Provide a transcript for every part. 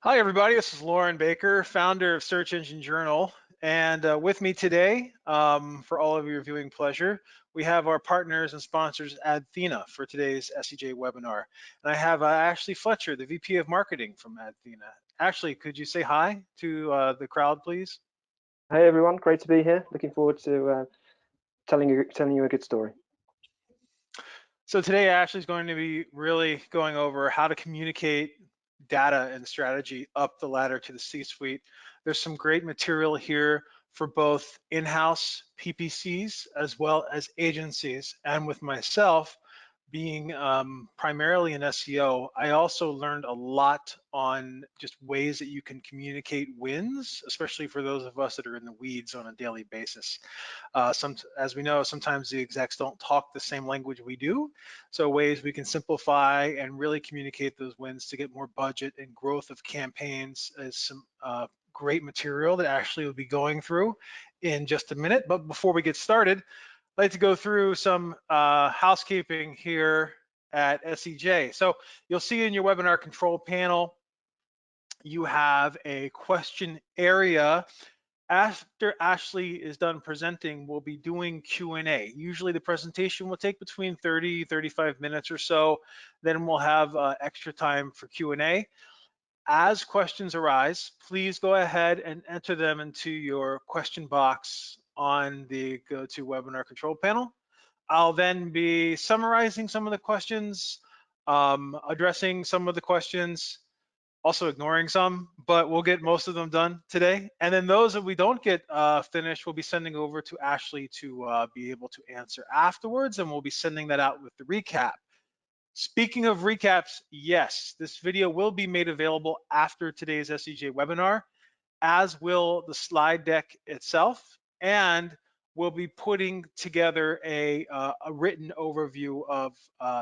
Hi, everybody. This is Lauren Baker, founder of Search Engine Journal. And with me today, for all of your viewing pleasure, we have our partners and sponsors, Athena, for today's SEJ webinar. And I have Ashley Fletcher, the VP of Marketing from Athena. Ashley, could you say hi to the crowd, please? Hey everyone, great to be here. Looking forward to telling you a good story. So today, Ashley's going to be really going over how to communicate data and strategy up the ladder to the C-suite. There's some great material here for both in-house PPCs as well as agencies. And with myself being primarily in SEO, I also learned a lot on just ways that you can communicate wins, especially for those of us that are in the weeds on a daily basis. As we know, sometimes the execs don't talk the same language we do. So ways we can simplify and really communicate those wins to get more budget and growth of campaigns is some great material that Ashley will be going through in just a minute. But before we get started, I'd like to go through some housekeeping here at SEJ. So you'll see in your webinar control panel, you have a question area. After Ashley is done presenting, we'll be doing Q&A. Usually the presentation will take between 30, 35 minutes or so. Then we'll have extra time for Q&A. As questions arise, please go ahead and enter them into your question box on the GoToWebinar control panel. I'll then be summarizing some of the questions, addressing some of the questions, also ignoring some, but we'll get most of them done today. And then those that we don't get finished, we'll be sending over to Ashley to be able to answer afterwards, and we'll be sending that out with the recap. Speaking of recaps, yes, this video will be made available after today's SEJ webinar, as will the slide deck itself, and we'll be putting together a written overview of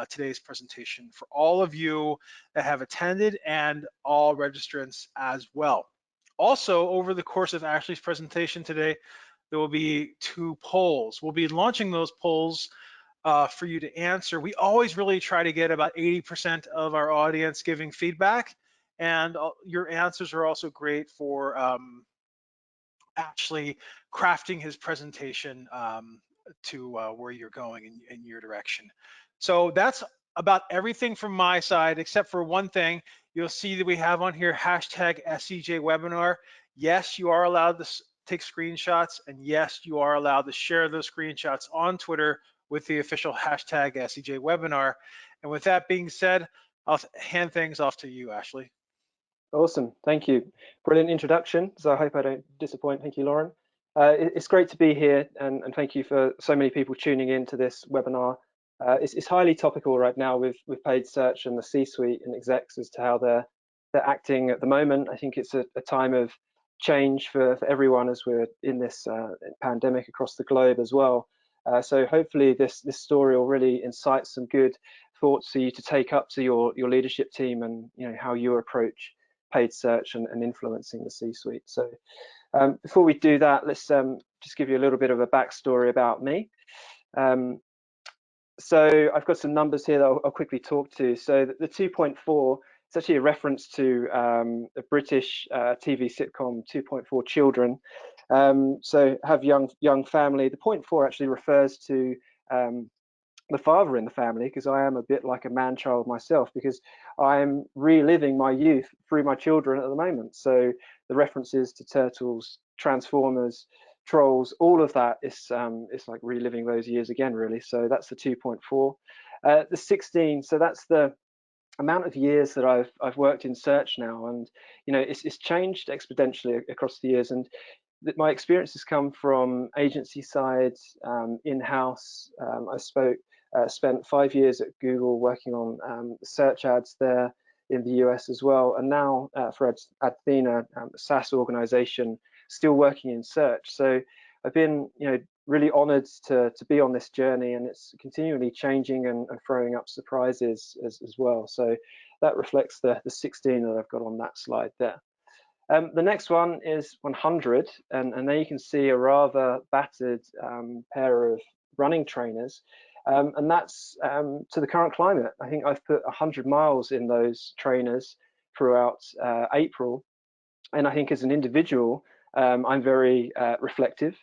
today's presentation for all of you that have attended and all registrants as well. Also, over the course of Ashley's presentation today, there will be 2 polls. We'll be launching those polls for you to answer. We always really try to get about 80% of our audience giving feedback, and your answers are also great for actually crafting his presentation to where you're going in your direction. So that's about everything from my side, except for one thing. You'll see that we have on here hashtag SEJ webinar. Yes, you are allowed to take screenshots, and yes, you are allowed to share those screenshots on Twitter with the official hashtag SEJ webinar. And with that being said, I'll hand things off to you, Ashley. Awesome, thank you. Brilliant introduction, so I hope I don't disappoint. Thank you, Lauren. It's great to be here, and thank you for so many people tuning in to this webinar. It's highly topical right now with paid search and the C-suite and execs as to how they're acting at the moment. I think it's a time of change for everyone as we're in this pandemic across the globe as well. So hopefully this story will really incite some good thoughts for you to take up to your leadership team, and how you approach paid search and influencing the C-suite. So before we do that, let's just give you a little bit of a backstory about me. So I've got some numbers here that I'll quickly talk to. So the 2.4, it's actually a reference to a British TV sitcom, 2.4 Children. So have young family. The 0.4 actually refers to the father in the family, because I am a bit like a man-child myself, because I'm reliving my youth through my children at the moment. So the references to Turtles, Transformers, Trolls, all of that is like reliving those years again, really. So that's the 2.4. The 16, so that's the amount of years that I've worked in search now, and it's changed exponentially across the years. And my experiences come from agency side, in-house. I spent 5 years at Google working on search ads there in the US as well, and now for Athena, a SaaS organization, still working in search. So I've been really honored to be on this journey, and it's continually changing and throwing up surprises as well. So that reflects the 16 that I've got on that slide there. The next one is 100, and there you can see a rather battered pair of running trainers, and that's to the current climate. I think I've put 100 miles in those trainers throughout April. And I think as an individual, I'm very reflective.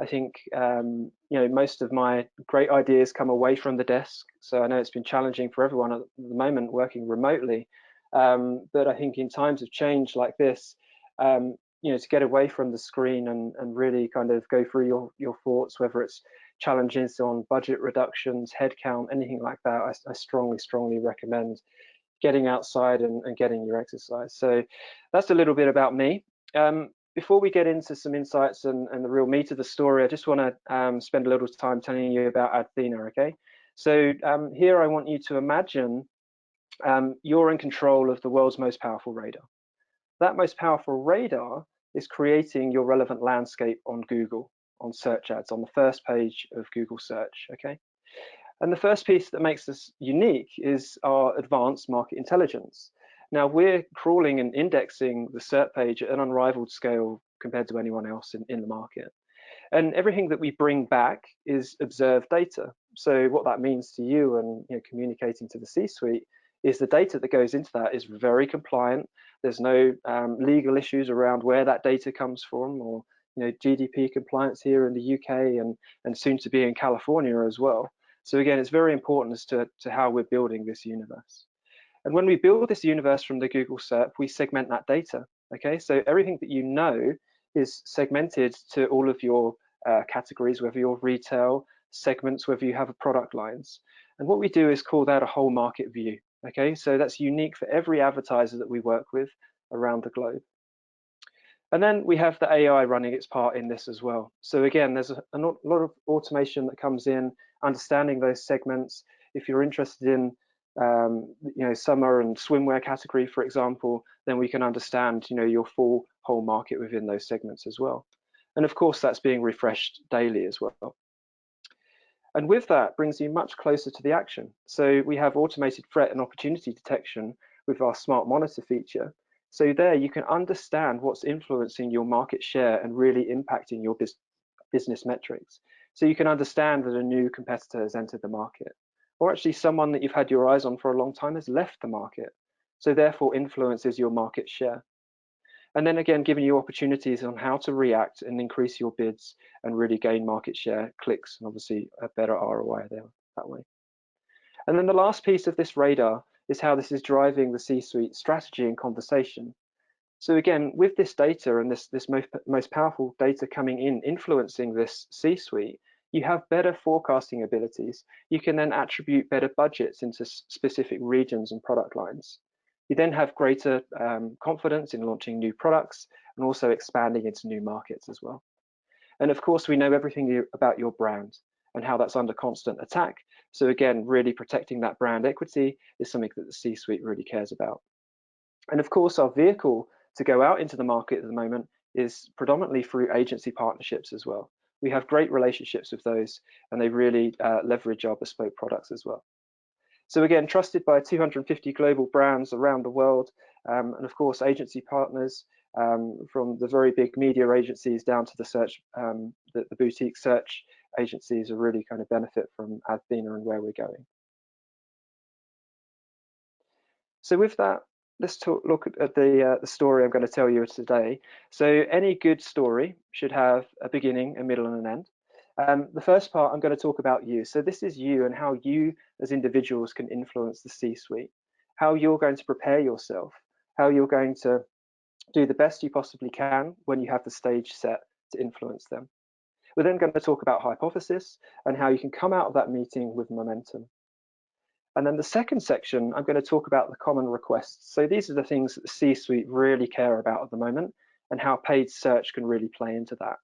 I think most of my great ideas come away from the desk. So I know it's been challenging for everyone at the moment working remotely. But I think in times of change like this, to get away from the screen and really kind of go through your thoughts, whether it's challenges on budget reductions, headcount, anything like that, I strongly recommend getting outside and getting your exercise. So that's a little bit about me. Before we get into some insights and the real meat of the story, I just want to spend a little time telling you about Athena, okay? So here I want you to imagine you're in control of the world's most powerful radar. That most powerful radar is creating your relevant landscape on Google, on search ads, on the first page of Google search, okay? And the first piece that makes us unique is our advanced market intelligence. Now, we're crawling and indexing the SERP page at an unrivaled scale compared to anyone else in the market. And everything that we bring back is observed data. So what that means to you and communicating to the C-suite is the data that goes into that is very compliant. There's no legal issues around where that data comes from, or GDP compliance here in the UK and soon to be in California as well. So again, it's very important as to how we're building this universe. And when we build this universe from the Google SERP, we segment that data. Okay, so everything that you know is segmented to all of your categories, whether you're retail, segments, whether you have a product lines. And what we do is call that a whole market view. Okay, so that's unique for every advertiser that we work with around the globe. And then we have the AI running its part in this as well. So again, there's a lot of automation that comes in, understanding those segments. If you're interested in summer and swimwear category, for example, then we can understand your full whole market within those segments as well. And of course, that's being refreshed daily as well. And with that brings you much closer to the action. So we have automated threat and opportunity detection with our smart monitor feature. So there you can understand what's influencing your market share and really impacting your business metrics. So you can understand that a new competitor has entered the market, or actually someone that you've had your eyes on for a long time has left the market. So therefore influences your market share. And then again, giving you opportunities on how to react and increase your bids and really gain market share, clicks, and obviously a better ROI there that way. And then the last piece of this radar is how this is driving the C-suite strategy and conversation. So again, with this data and this most powerful data coming in, influencing this C-suite, you have better forecasting abilities. You can then attribute better budgets into specific regions and product lines. You then have greater confidence in launching new products and also expanding into new markets as well. And of course, we know everything about your brand and how that's under constant attack. So again, really protecting that brand equity is something that the C-suite really cares about. And of course, our vehicle to go out into the market at the moment is predominantly through agency partnerships as well. We have great relationships with those, and they really leverage our bespoke products as well. So again, trusted by 250 global brands around the world, and of course, agency partners from the very big media agencies down to the search, the boutique search agencies are really kind of benefit from Athena and where we're going. So with that, let's look at the story I'm going to tell you today. So any good story should have a beginning, a middle, and an end. The first part, I'm going to talk about you. So this is you and how you as individuals can influence the C-suite, how you're going to prepare yourself, how you're going to do the best you possibly can when you have the stage set to influence them. We're then going to talk about hypothesis and how you can come out of that meeting with momentum. And then the second section, I'm going to talk about the common requests. So these are the things that the C-suite really care about at the moment and how paid search can really play into that.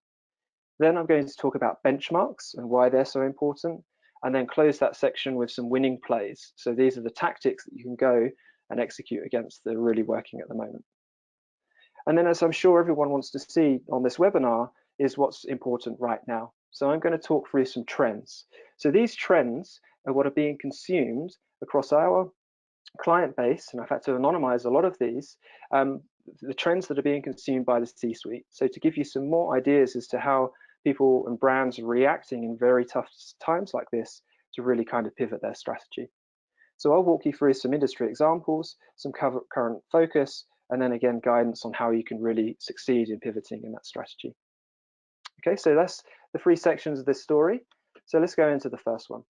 Then I'm going to talk about benchmarks and why they're so important, and then close that section with some winning plays. So these are the tactics that you can go and execute against that are really working at the moment. And then, as I'm sure everyone wants to see on this webinar, is what's important right now. So I'm going to talk through some trends. So these trends are what are being consumed across our client base, and I've had to anonymize a lot of these, the trends that are being consumed by the C-suite. So to give you some more ideas as to how people and brands are reacting in very tough times like this to really kind of pivot their strategy. So I'll walk you through some industry examples, some current focus, and then again, guidance on how you can really succeed in pivoting in that strategy. Okay, so that's the 3 sections of this story. So let's go into the first one,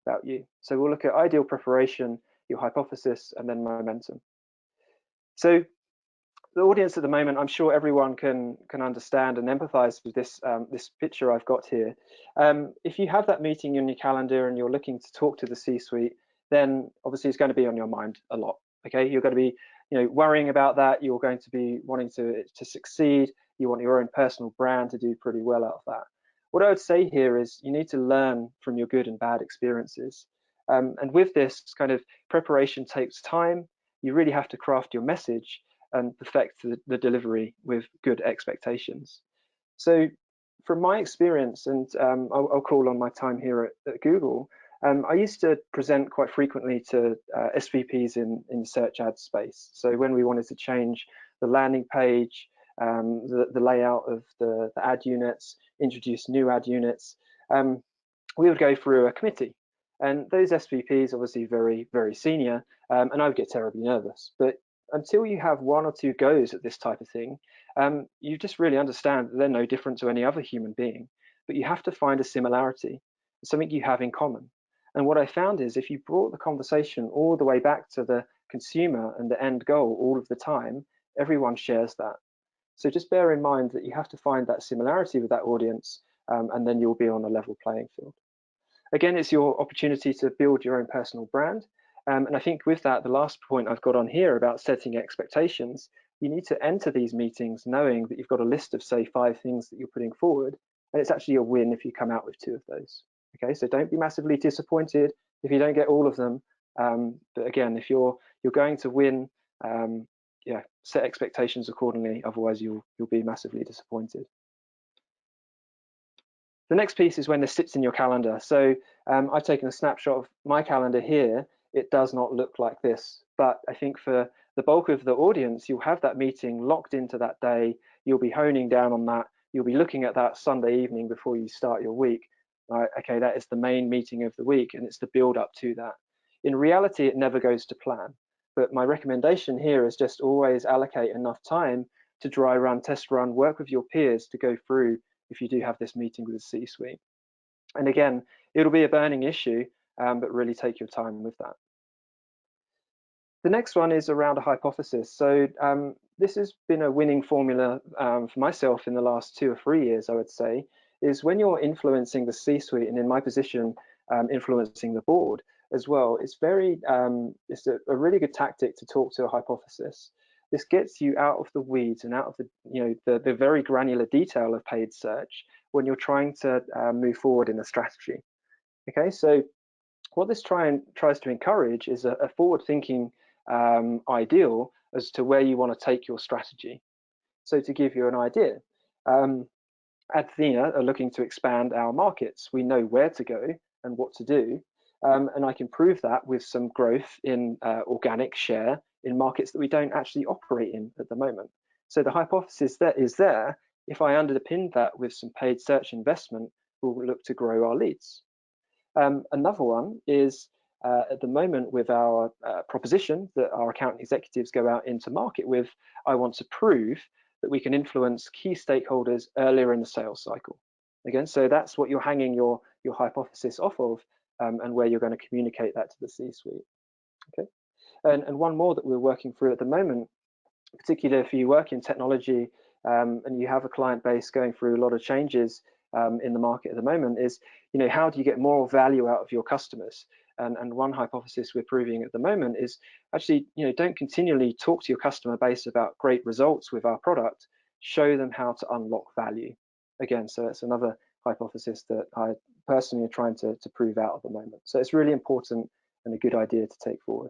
about you. So we'll look at ideal preparation, your hypothesis, and then momentum. So the audience at the moment, I'm sure everyone can understand and empathize with this this picture I've got here. If you have that meeting in your calendar and you're looking to talk to the C-suite, then obviously it's going to be on your mind a lot. Okay, you're going to be, worrying about that. You're going to be wanting to succeed. You want your own personal brand to do pretty well out of that. What I would say here is you need to learn from your good and bad experiences. And with this kind of preparation takes time. You really have to craft your message and perfect the delivery with good expectations. So from my experience, and I'll call on my time here at Google, I used to present quite frequently to SVPs in the search ad space. So when we wanted to change the landing page, the layout of the ad units, introduce new ad units, we would go through a committee. And those SVPs, obviously very, very senior, and I would get terribly nervous. But until you have 1 or 2 goes at this type of thing, you just really understand that they're no different to any other human being. But you have to find a similarity, something you have in common. And what I found is if you brought the conversation all the way back to the consumer and the end goal all of the time, everyone shares that. So just bear in mind that you have to find that similarity with that audience, and then you'll be on a level playing field. Again, it's your opportunity to build your own personal brand. And I think with that, the last point I've got on here about setting expectations, you need to enter these meetings knowing that you've got a list of, say, 5 things that you're putting forward, and it's actually a win if you come out with 2 of those. Okay, so don't be massively disappointed if you don't get all of them. But again, if you're going to win, yeah, set expectations accordingly. Otherwise, you'll be massively disappointed. The next piece is when this sits in your calendar. So I've taken a snapshot of my calendar here. It does not look like this, but I think for the bulk of the audience, you'll have that meeting locked into that day. You'll be honing down on that. You'll be looking at that Sunday evening before you start your week. Right, okay, that is the main meeting of the week, and it's the build up to that. In reality, it never goes to plan. But my recommendation here is just always allocate enough time to dry run, test run, work with your peers to go through if you do have this meeting with the C-suite. And again, it'll be a burning issue, but really take your time with that. The next one is around a hypothesis. So this has been a winning formula for myself in the last 2 or 3 years, I would say, is when you're influencing the C-suite, and in my position, influencing the board as well, it's it's a really good tactic to talk to a hypothesis. This gets you out of the weeds and out of the very granular detail of paid search when you're trying to move forward in a strategy. Okay, so what this tries to encourage is a forward-thinking ideal as to where you want to take your strategy. So to give you an idea, Athena are looking to expand our markets. We know where to go and what to do, and I can prove that with some growth in organic share in markets that we don't actually operate in at the moment. So the hypothesis that is there, if I underpin that with some paid search investment, we'll look to grow our leads. Another one is at the moment with our proposition that our account executives go out into market with, I want to prove that we can influence key stakeholders earlier in the sales cycle. Again, so that's what you're hanging your hypothesis off of, and where you're going to communicate that to the C-suite. Okay, and one more that we're working through at the moment, particularly if you work in technology and you have a client base going through a lot of changes in the market at the moment, is how do you get more value out of your customers? And one hypothesis we're proving at the moment is actually don't continually talk to your customer base about great results with our product. Show them how to unlock value. Again, so it's another hypothesis that I personally are trying to prove out at the moment. So it's really important and a good idea to take forward.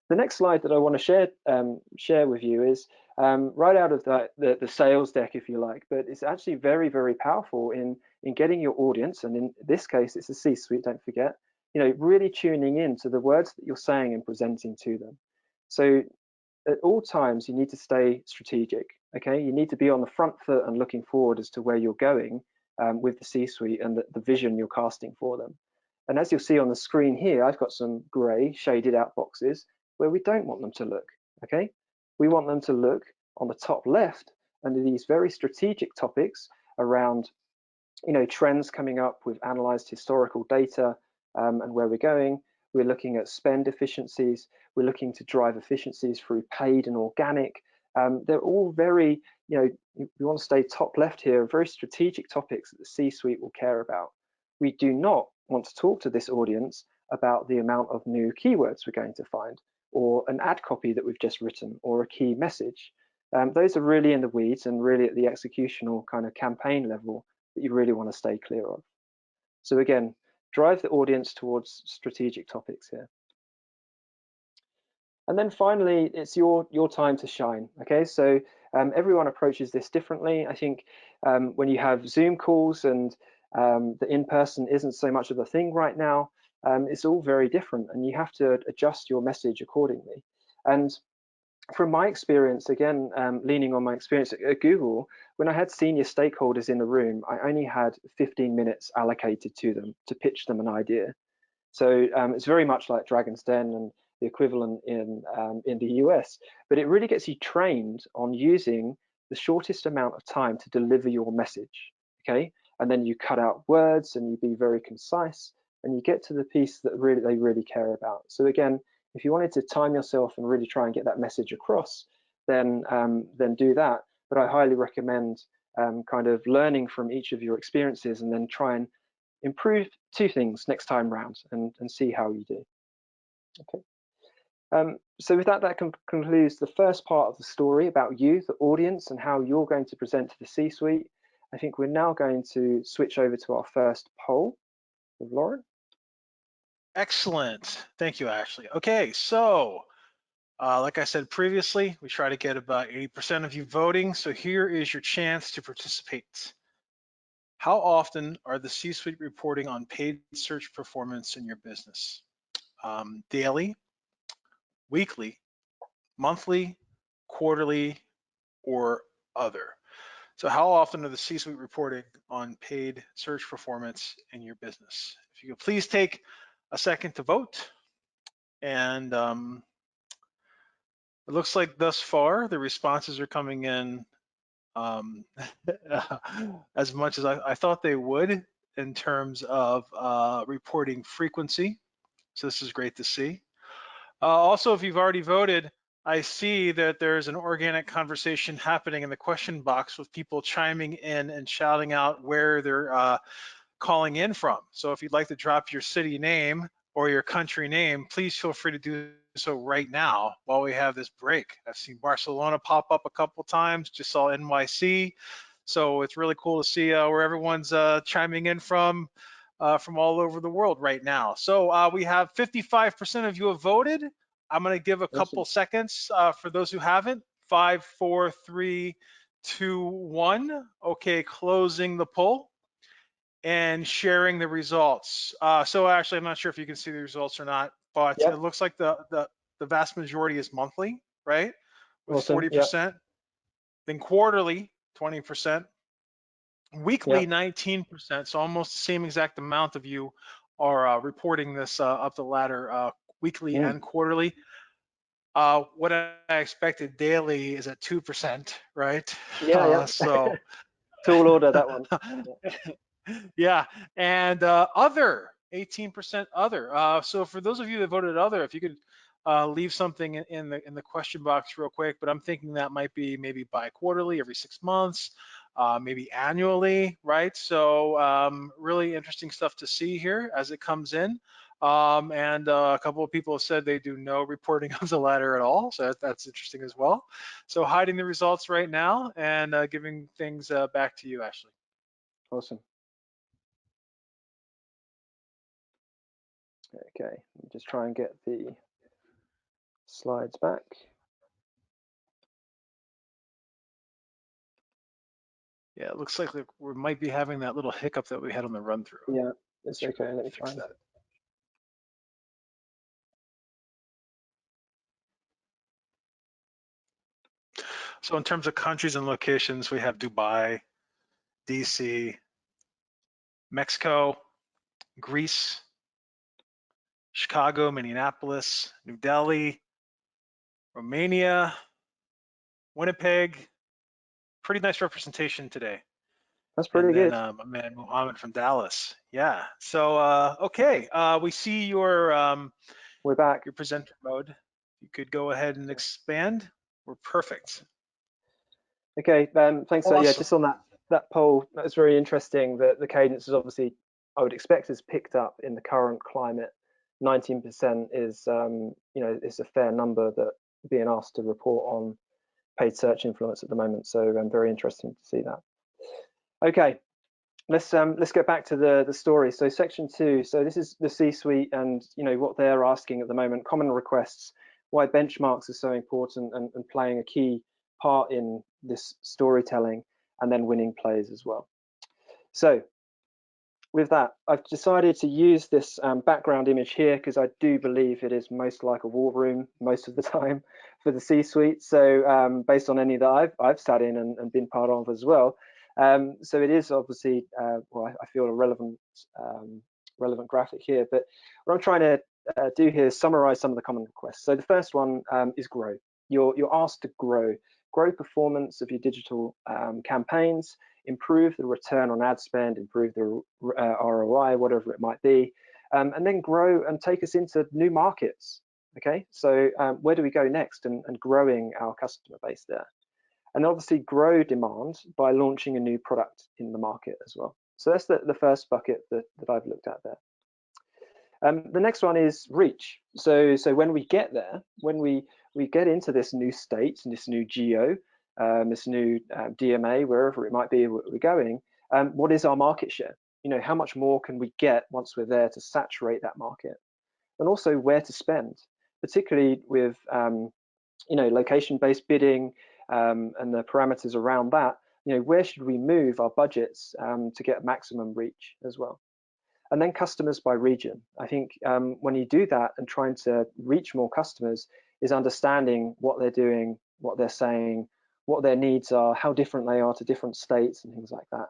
The next slide that I want to share with you is right out of the sales deck, if you like, but it's actually very, very powerful in getting your audience, and in this case, it's a C-suite, don't forget, really tuning in to the words that you're saying and presenting to them. So at all times, you need to stay strategic, okay? You need to be on the front foot and looking forward as to where you're going with the C-suite and the vision you're casting for them. And as you'll see on the screen here, I've got some gray shaded out boxes where we don't want them to look, okay? We want them to look on the top left under these very strategic topics around trends coming up. We've analyzed historical data and where we're going. We're looking at spend efficiencies. We're looking to drive efficiencies through paid and organic. They're all very, we want to stay top left here, very strategic topics that the C-suite will care about. We do not want to talk to this audience about the amount of new keywords we're going to find, or an ad copy that we've just written, or a key message. Those are really in the weeds and really at the executional kind of campaign level that you really want to stay clear of. So again, drive the audience towards strategic topics here. And then finally, it's your time to shine. Okay, so everyone approaches this differently. I think when you have Zoom calls and the in-person isn't so much of a thing right now, it's all very different, and you have to adjust your message accordingly. And from my experience, again, leaning on my experience at Google, when I had senior stakeholders in the room, I only had 15 minutes allocated to them to pitch them an idea. So it's very much like Dragon's Den and the equivalent in the US, but it really gets you trained on using the shortest amount of time to deliver your message, okay? And then you cut out words and you be very concise and you get to the piece that they really care about. So again, if you wanted to time yourself and really try and get that message across, then do that. But I highly recommend kind of learning from each of your experiences and then try and improve two things next time round and see how you do. Okay. So with that concludes the first part of the story about you, the audience, and how you're going to present to the C-suite. I think we're now going to switch over to our first poll with Lauren. Excellent. Thank you, Ashley. Okay, so like I said previously, we try to get about 80% of you voting. So here is your chance to participate. How often are the C-suite reporting on paid search performance in your business? Daily, weekly, monthly, quarterly, or other? So how often are the C-suite reporting on paid search performance in your business? If you could please take a second to vote. And it looks like thus far the responses are coming in as much as I thought they would in terms of reporting frequency. So this is great to see. Also, if you've already voted, I see that there's an organic conversation happening in the question box with people chiming in and shouting out where they're calling in from. So if you'd like to drop your city name or your country name, please feel free to do so right now while we have this break. I've seen Barcelona pop up a couple times, just saw NYC. So it's really cool to see where everyone's chiming in from all over the world right now. So we have 55% of you have voted. I'm gonna give a couple seconds for those who haven't. 5, 4, 3, 2, 1. Okay, closing the poll and sharing the results. So actually, I'm not sure if you can see the results or not, but it looks like the vast majority is monthly, right? With 40%. Then quarterly, 20%. Weekly, 19%. So almost the same exact amount of you are reporting this up the ladder weekly and quarterly. What I expected daily is at 2%, right? So tall order, that one. Yeah, and other, 18% other. So for those of you that voted other, if you could leave something in the question box real quick, but I'm thinking that might be maybe bi-quarterly, every 6 months, maybe annually, right? So really interesting stuff to see here as it comes in. And a couple of people have said they do no reporting of the ladder at all, so that's interesting as well. So hiding the results right now and giving things back to you, Ashley. Awesome. Okay, let me just try and get the slides back. Yeah, it looks like we might be having that little hiccup that we had on the run through. Yeah, it's okay. Let me fix that. So in terms of countries and locations, we have Dubai, DC, Mexico, Greece, Chicago, Minneapolis, New Delhi, Romania, Winnipeg. Pretty nice representation today. That's And pretty then good. my man Muhammad from Dallas. Yeah. So okay, we see We're back. your presenter mode. You could go ahead and expand. We're perfect. Okay, thanks. So yeah, Awesome. just on that poll, that was very interesting. That the cadence is obviously, I would expect, has picked up in the current climate. 19% is, is a fair number that being asked to report on paid search influence at the moment. So very interesting to see that. Okay, let's get back to the story. So section 2. So this is the C-suite and what they're asking at the moment. Common requests. Why benchmarks are so important and playing a key part in this storytelling, and then winning plays as well. So with that, I've decided to use this background image here because I do believe it is most like a war room most of the time for the C-suite. So based on any that I've sat in and been part of as well. So it is obviously, well, I feel a relevant graphic here. But what I'm trying to do here is summarize some of the common requests. So the first one is grow. You're asked to grow performance of your digital campaigns, improve the return on ad spend, improve the ROI, whatever it might be, and then grow and take us into new markets. Okay, so where do we go next, and growing our customer base there? And obviously grow demand by launching a new product in the market as well. So that's the first bucket that I've looked at there. The next one is reach. So when we get there, when we get into this new state, this new geo, this new DMA, wherever it might be we're going, what is our market share? How much more can we get once we're there to saturate that market? And also where to spend, particularly with location-based bidding and the parameters around that. Where should we move our budgets to get maximum reach as well? And then customers by region. I think when you do that and trying to reach more customers is understanding what they're doing, what they're saying, what their needs are, how different they are to different states and things like that.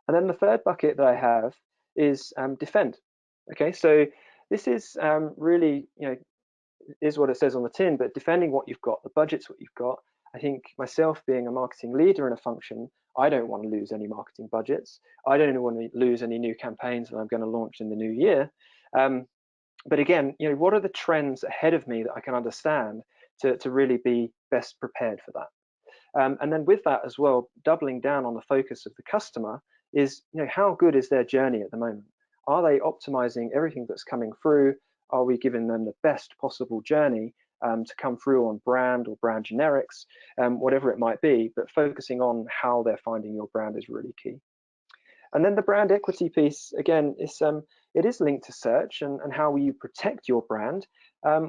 And then the third bucket that I have is defend. Okay, so this is really, is what it says on the tin, but defending what you've got, the budget's what you've got. I think myself being a marketing leader in a function, I don't want to lose any marketing budgets. I don't want to lose any new campaigns that I'm going to launch in the new year. But again, what are the trends ahead of me that I can understand to really be best prepared for that? And then with that as well, doubling down on the focus of the customer is, how good is their journey at the moment? Are they optimizing everything that's coming through? Are we giving them the best possible journey to come through on brand or brand generics, whatever it might be, but focusing on how they're finding your brand is really key. And then the brand equity piece, again, it is linked to search and how will you protect your brand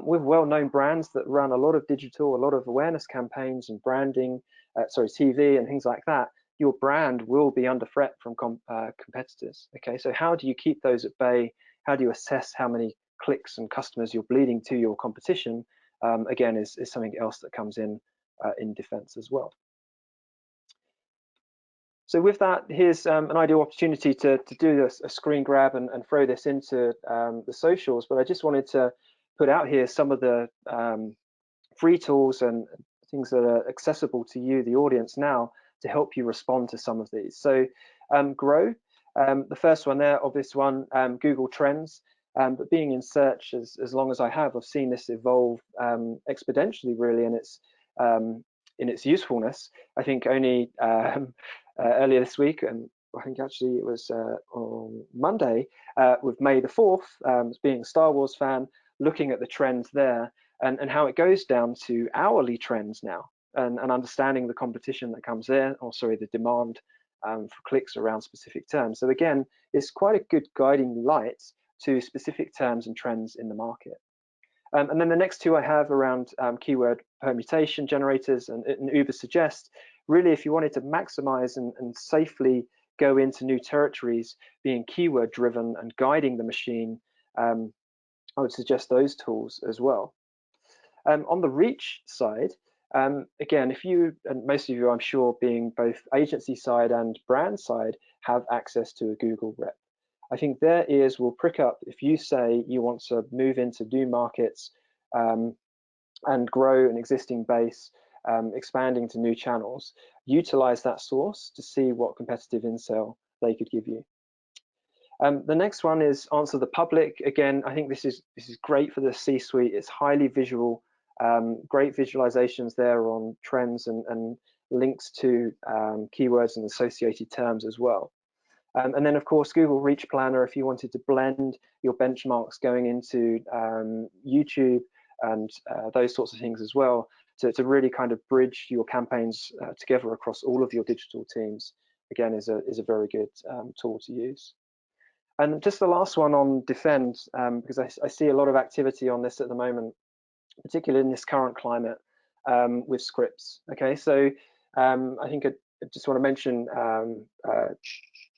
with well-known brands that run a lot of digital, a lot of awareness campaigns and branding, TV and things like that. Your brand will be under threat from competitors. Okay, so how do you keep those at bay? How do you assess how many clicks and customers you're bleeding to your competition? Again, is something else that comes in defense as well. So with that, here's an ideal opportunity to do a screen grab and throw this into the socials. But I just wanted to put out here some of the free tools and things that are accessible to you, the audience now, to help you respond to some of these. So grow, the first one there, obvious one, Google Trends. But being in search as long as I have, I've seen this evolve exponentially, really, in its usefulness. I think only earlier this week, and I think actually it was on Monday, with May the 4th, being a Star Wars fan, looking at the trends there and how it goes down to hourly trends now and understanding the competition that comes there, or sorry, the demand for clicks around specific terms. So again, it's quite a good guiding light to specific terms and trends in the market. And then the next two I have around keyword permutation generators and Uber Suggest. Really, if you wanted to maximize and safely go into new territories, being keyword driven and guiding the machine, I would suggest those tools as well. On the reach side, again, if you, and most of you, I'm sure, being both agency side and brand side, have access to a Google rep. I think their ears will prick up if you say you want to move into new markets and grow an existing base, expanding to new channels. Utilize that source to see what competitive intel they could give you. The next one is answer the public. Again, I think this is great for the C-suite. It's highly visual, great visualizations there on trends and links to keywords and associated terms as well. And then, of course, Google Reach Planner, if you wanted to blend your benchmarks going into YouTube and those sorts of things as well, to really kind of bridge your campaigns together across all of your digital teams, again, is a very good tool to use. And just the last one on Defend, because I see a lot of activity on this at the moment, particularly in this current climate with scripts. Okay, so I think I just want to mention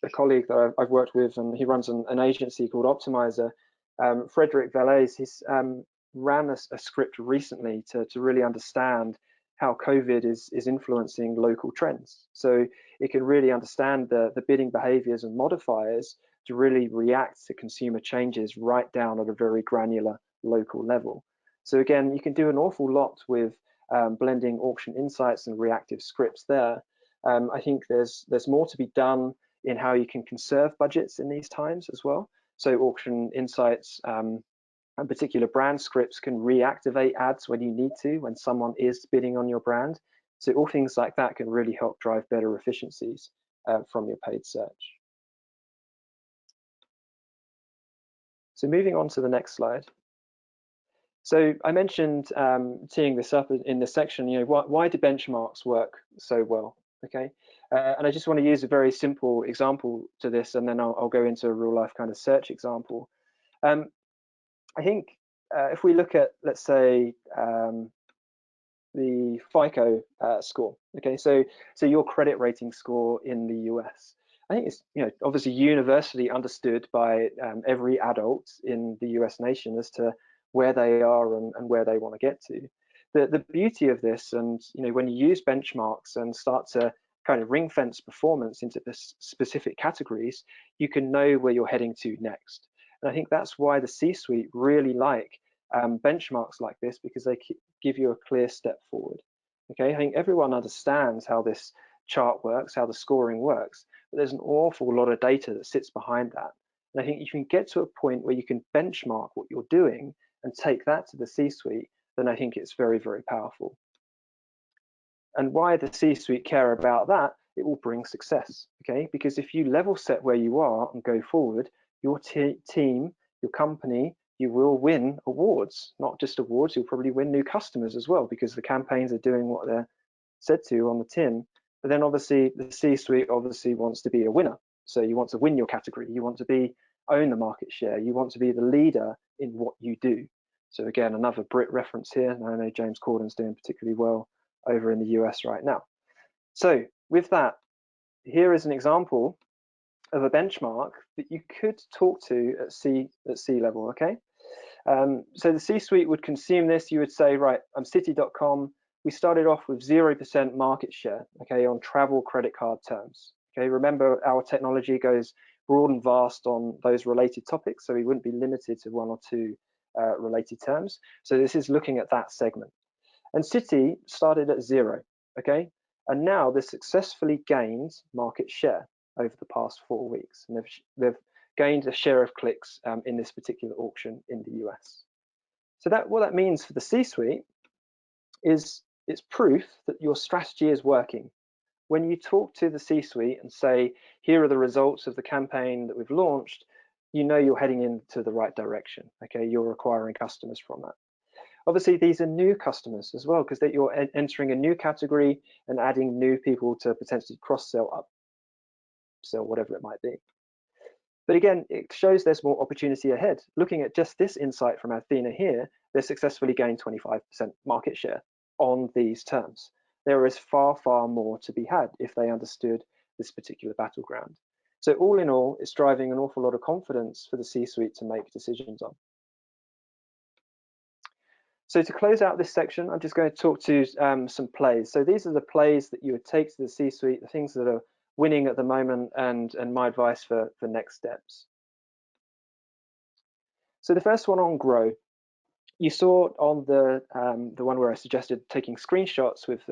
a colleague that I've worked with, and he runs an agency called Optimizer. Frederick Valais, he's ran a script recently to really understand how COVID is influencing local trends. So it can really understand the bidding behaviors and modifiers to really react to consumer changes right down at a very granular local level. So again, you can do an awful lot with blending auction insights and reactive scripts there. I think there's more to be done in how you can conserve budgets in these times as well. So auction insights and particular brand scripts can reactivate ads when you need to, when someone is bidding on your brand. So all things like that can really help drive better efficiencies from your paid search. So moving on to the next slide. So I mentioned teeing this up in this section, why do benchmarks work so well? Okay, and I just want to use a very simple example to this, and then I'll go into a real life kind of search example. I think if we look at, let's say, the FICO score, okay, so your credit rating score in the US, I think it's obviously universally understood by every adult in the US nation as to where they are and where they want to get to. The beauty of this, and when you use benchmarks and start to kind of ring fence performance into specific categories, you can know where you're heading to next. And I think that's why the C-suite really like benchmarks like this, because they give you a clear step forward. Okay, I think everyone understands how this chart works, how the scoring works, but there's an awful lot of data that sits behind that. And I think you can get to a point where you can benchmark what you're doing and take that to the C-suite, then I think it's very, very powerful. And why the C-suite care about that, it will bring success, okay? Because if you level set where you are and go forward, your team, your company, you will win awards. Not just awards, you'll probably win new customers as well, because the campaigns are doing what they're said to on the tin. But then obviously the C-suite obviously wants to be a winner. So you want to win your category, you want to own the market share, you want to be the leader in what you do. So again, another Brit reference here, and I know James Corden's doing particularly well over in the US right now. So with that, here is an example of a benchmark that you could talk to at C level, okay? So the C-suite would consume this. You would say, right, I'm Citi.com. We started off with 0% market share, okay, on travel credit card terms. Okay, remember our technology goes broad and vast on those related topics, so we wouldn't be limited to one or two related terms. So this is looking at that segment. And Citi started at 0, okay? And now they've successfully gained market share over the past 4 weeks. And they've gained a share of clicks in this particular auction in the US. So what that means for the C-suite is it's proof that your strategy is working. When you talk to the C-suite and say, here are the results of the campaign that we've launched, you know you're heading into the right direction, okay? You're acquiring customers from that. Obviously, these are new customers as well, because you're entering a new category and adding new people to potentially cross-sell, upsell, whatever it might be. But again, it shows there's more opportunity ahead. Looking at just this insight from Athena here, they successfully gained 25% market share on these terms. There is far, far more to be had if they understood this particular battleground. So all in all, it's driving an awful lot of confidence for the C-suite to make decisions on. So to close out this section, I'm just going to talk to some plays. So these are the plays that you would take to the C-suite, the things that are winning at the moment, and my advice for next steps. So the first one on grow, you saw on the one where I suggested taking screenshots with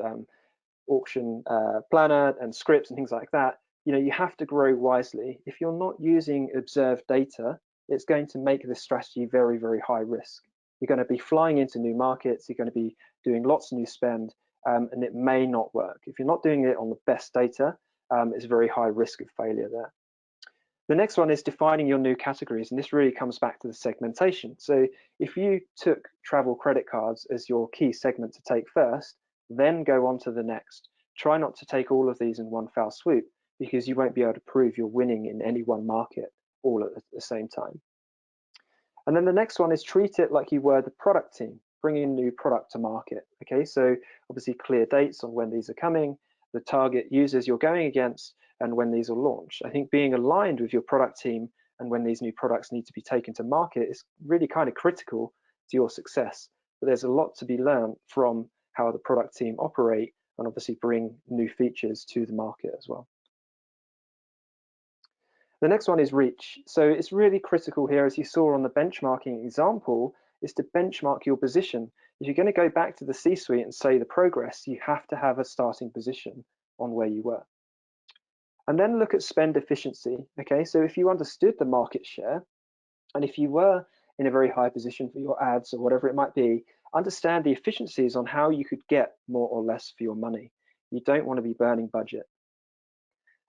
auction planner and scripts and things like that. You have to grow wisely. If you're not using observed data, it's going to make this strategy very, very high risk. You're going to be flying into new markets, you're going to be doing lots of new spend, and it may not work. If you're not doing it on the best data, it's a very high risk of failure there. The next one is defining your new categories, and this really comes back to the segmentation. So if you took travel credit cards as your key segment to take first, then go on to the next. Try not to take all of these in one foul swoop, because you won't be able to prove you're winning in any one market all at the same time. And then the next one is treat it like you were the product team, bringing new product to market. Okay, so obviously clear dates on when these are coming, the target users you're going against, and when these will launch. I think being aligned with your product team and when these new products need to be taken to market is really kind of critical to your success. But there's a lot to be learned from how the product team operate and obviously bring new features to the market as well. The next one is reach. So it's really critical here, as you saw on the benchmarking example, is to benchmark your position. If you're going to go back to the C-suite and say the progress, you have to have a starting position on where you were. And then look at spend efficiency. Okay, so if you understood the market share, and if you were in a very high position for your ads or whatever it might be, understand the efficiencies on how you could get more or less for your money. You don't want to be burning budget.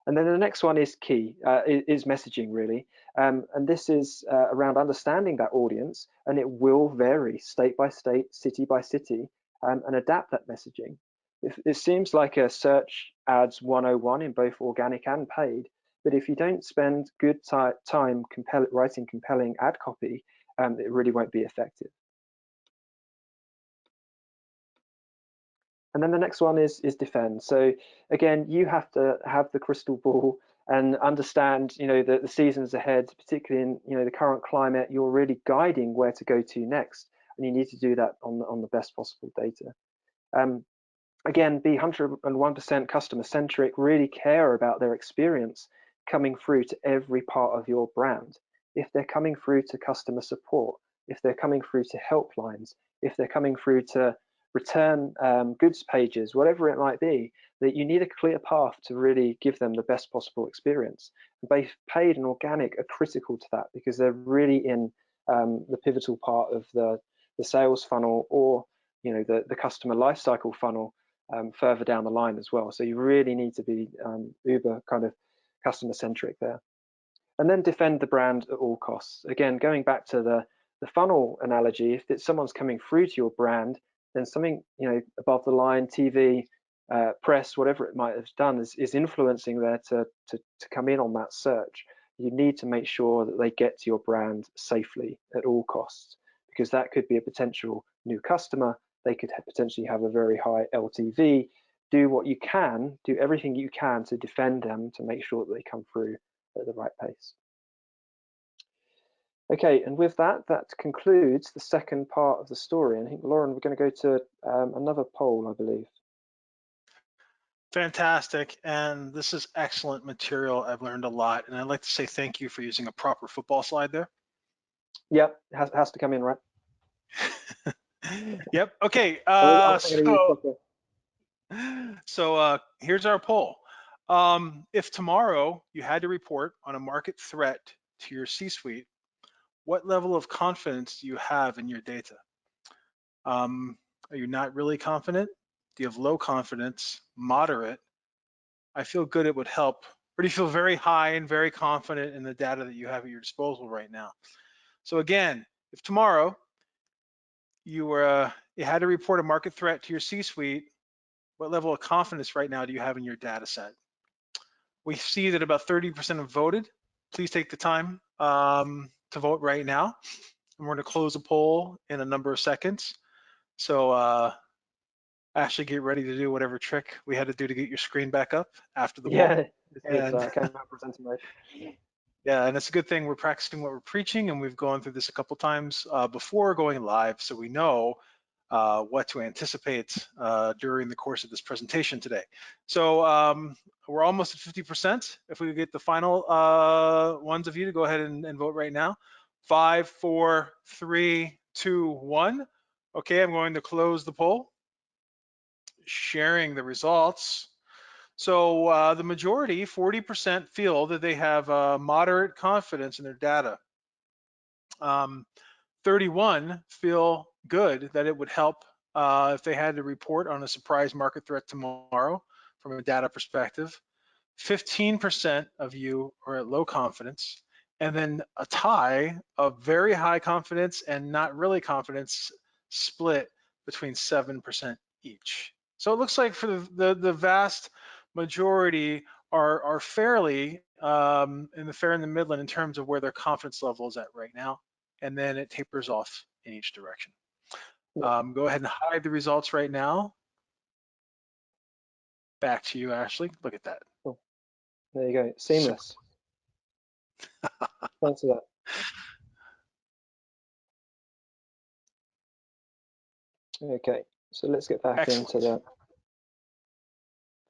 And then the next one is key, is messaging really. And this is around understanding that audience, and it will vary state by state, city by city, and adapt that messaging. It seems like a search ads 101 in both organic and paid, but if you don't spend good time writing compelling ad copy, it really won't be effective. And then the next one is defend. So again, you have to have the crystal ball and understand, the seasons ahead, particularly in, the current climate. You're really guiding where to go to next, and you need to do that on the best possible data. Again, be 101% customer centric. Really care about their experience coming through to every part of your brand. If they're coming through to customer support, if they're coming through to helplines, if they're coming through to return goods pages, whatever it might be, that you need a clear path to really give them the best possible experience. Both paid and organic are critical to that, because they're really in the pivotal part of the sales funnel, or the customer lifecycle funnel further down the line as well. So you really need to be uber kind of customer centric there. And then defend the brand at all costs. Again, going back to the funnel analogy, if someone's coming through to your brand, then something above the line, TV, press, whatever it might have done, is influencing there to come in on that search. You need to make sure that they get to your brand safely at all costs, because that could be a potential new customer. They could potentially have a very high LTV. Do everything you can to defend them, to make sure that they come through at the right pace. Okay, and with that concludes the second part of the story. And I think, Lauren, we're going to go to another poll, I believe. Fantastic, and this is excellent material. I've learned a lot, and I'd like to say thank you for using a proper football slide there. Yep, it has to come in, right? Yep, okay, so here's our poll. If tomorrow you had to report on a market threat to your C-suite, what level of confidence do you have in your data? Are you not really confident? Do you have low confidence, moderate? I feel good, it would help. Or do you feel very high and very confident in the data that you have at your disposal right now? So again, if tomorrow you had to report a market threat to your C-suite, what level of confidence right now do you have in your data set? We see that about 30% have voted. Please take the time to vote right now. And we're going to close the poll in a number of seconds. So Ashley, get ready to do whatever trick we had to do to get your screen back up after the poll. It's came out presenting mode. Yeah, and it's a good thing we're practicing what we're preaching, and we've gone through this a couple times before going live, so we know what to anticipate during the course of this presentation today. So we're almost at 50%. If we get the final ones of you to go ahead and vote right now. 5, 4, 3, 2, 1. Okay, I'm going to close the poll, sharing the results. So the majority, 40%, feel that they have moderate confidence in their data. 31 feel good that it would help if they had to report on a surprise market threat tomorrow from a data perspective. 15% of you are at low confidence, and then a tie of very high confidence and not really confidence split between 7% each. So it looks like for the vast majority are fairly in the Midland in terms of where their confidence level is at right now, and then it tapers off in each direction. Go ahead and hide the results right now. Back to you, Ashley. Look at that. Cool. There you go. Seamless. Thanks for that. Okay, so let's get back into the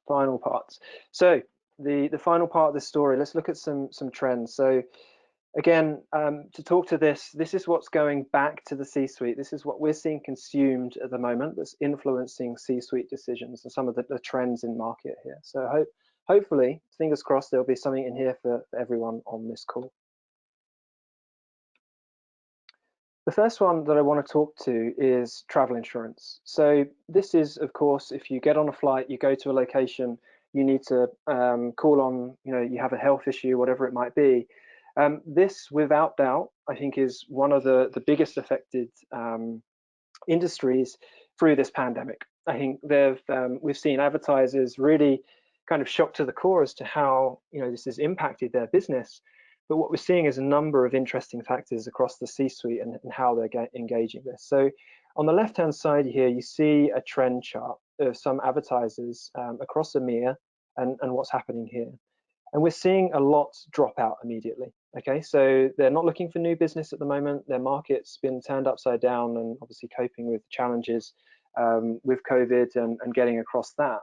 final parts. So the final part of the story, let's look at some trends. So again, to talk to this is what's going back to the C-suite. This is what we're seeing consumed at the moment that's influencing C-suite decisions and some of the trends in market here. So hopefully, fingers crossed, there'll be something in here for everyone on this call. The first one that I want to talk to is travel insurance. So this is, of course, if you get on a flight, you go to a location, you need to call on, you have a health issue, whatever it might be. This, without doubt, I think is one of the biggest affected industries through this pandemic. I think we've seen advertisers really kind of shocked to the core as to how this has impacted their business. But what we're seeing is a number of interesting factors across the C-suite and how they're engaging this. So on the left-hand side here, you see a trend chart of some advertisers across EMEA and what's happening here. And we're seeing a lot drop out immediately. Okay, so they're not looking for new business at the moment. Their market's been turned upside down and obviously coping with challenges with COVID and getting across that.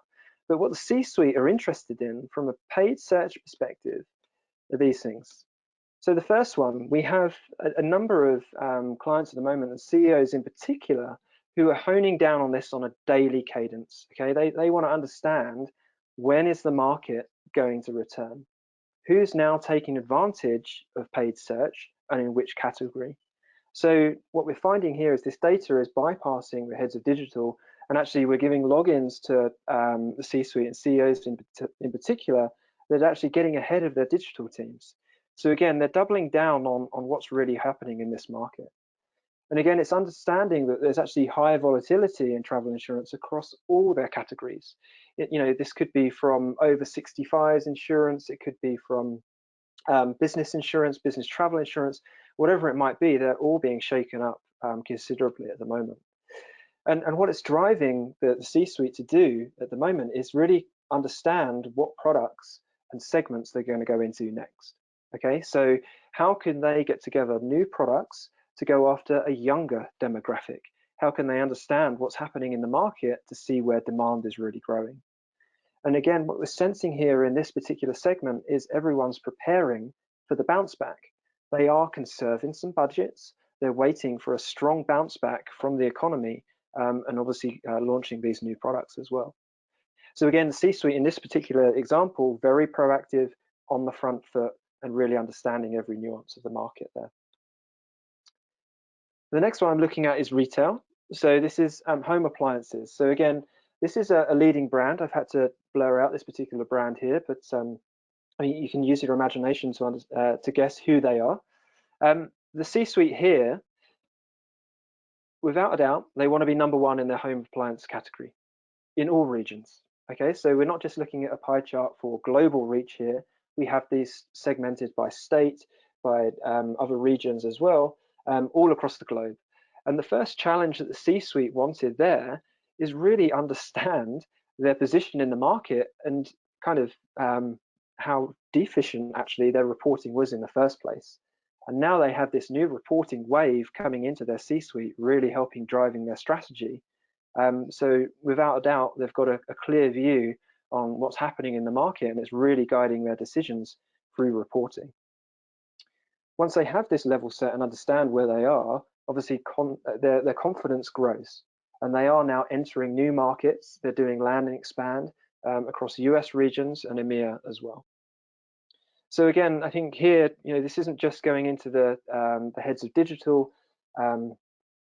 But what the C-suite are interested in from a paid search perspective are these things. So the first one, we have a number of clients at the moment, and CEOs in particular, who are honing down on this on a daily cadence. Okay, they want to understand, when is the market going to return? Who's now taking advantage of paid search and in which category? So what we're finding here is this data is bypassing the heads of digital, and actually we're giving logins to the C-suite and CEOs in particular that are actually getting ahead of their digital teams. So again, they're doubling down on what's really happening in this market. And again, it's understanding that there's actually higher volatility in travel insurance across all their categories. This could be from over 65s insurance, it could be from business insurance, business travel insurance, whatever it might be, they're all being shaken up considerably at the moment. And what it's driving the C-suite to do at the moment is really understand what products and segments they're going to go into next. Okay, so how can they get together new products to go after a younger demographic? How can they understand what's happening in the market to see where demand is really growing? And again, what we're sensing here in this particular segment is everyone's preparing for the bounce back. They are conserving some budgets. They're waiting for a strong bounce back from the economy and obviously launching these new products as well. So again, the C-suite in this particular example, very proactive, on the front foot, and really understanding every nuance of the market there. The next one I'm looking at is retail. So this is home appliances. So again, this is a leading brand. I've had to blur out this particular brand here, but you can use your imagination to guess who they are. The C-suite here, without a doubt, they want to be number one in their home appliance category in all regions. Okay, so we're not just looking at a pie chart for global reach here. We have these segmented by state, by other regions as well, all across the globe. And the first challenge that the C-suite wanted there is really understand their position in the market and kind of how deficient actually their reporting was in the first place. And now they have this new reporting wave coming into their C-suite, really helping driving their strategy. So without a doubt, they've got a clear view on what's happening in the market, and it's really guiding their decisions through reporting. Once they have this level set and understand where they are, obviously their confidence grows, and they are now entering new markets. They're doing land and expand across US regions and EMEA as well. So again, I think here, this isn't just going into the heads of digital.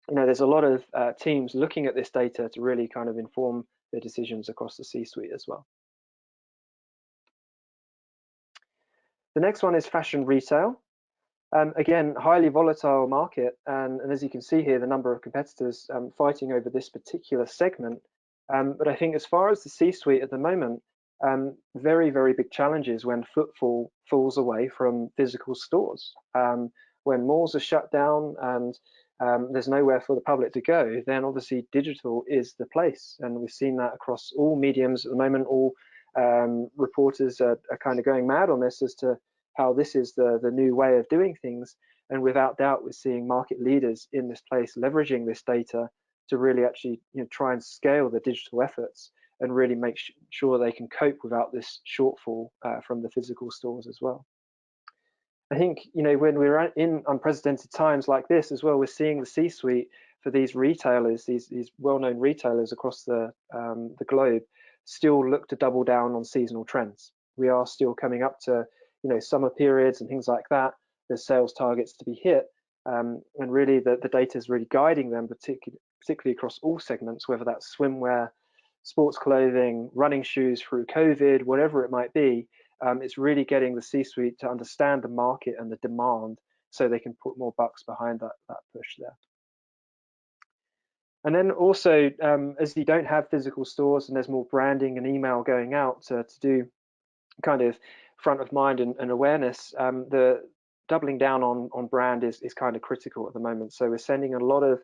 There's a lot of teams looking at this data to really kind of inform their decisions across the C-suite as well. The next one is fashion retail. Again, highly volatile market, and as you can see here, the number of competitors fighting over this particular segment. But I think as far as the C-suite at the moment, very, very big challenges when footfall falls away from physical stores. When malls are shut down and there's nowhere for the public to go, then obviously digital is the place. And we've seen that across all mediums at the moment. All reporters are kind of going mad on this as to how this is the new way of doing things. And without doubt, we're seeing market leaders in this place leveraging this data to really actually try and scale the digital efforts and really make sure they can cope without this shortfall from the physical stores as well. I think when we're in unprecedented times like this as well, we're seeing the C-suite for these retailers, these well-known retailers across the globe, still look to double down on seasonal trends. We are still coming up to summer periods and things like that. There's sales targets to be hit, and really the data is really guiding them, particularly across all segments, whether that's swimwear, sports clothing, running shoes through COVID, whatever it might be. It's really getting the C-suite to understand the market and the demand so they can put more bucks behind that push there. And then also, as you don't have physical stores and there's more branding and email going out to do kind of front of mind and awareness, the doubling down on brand is kind of critical at the moment. So we're sending a lot of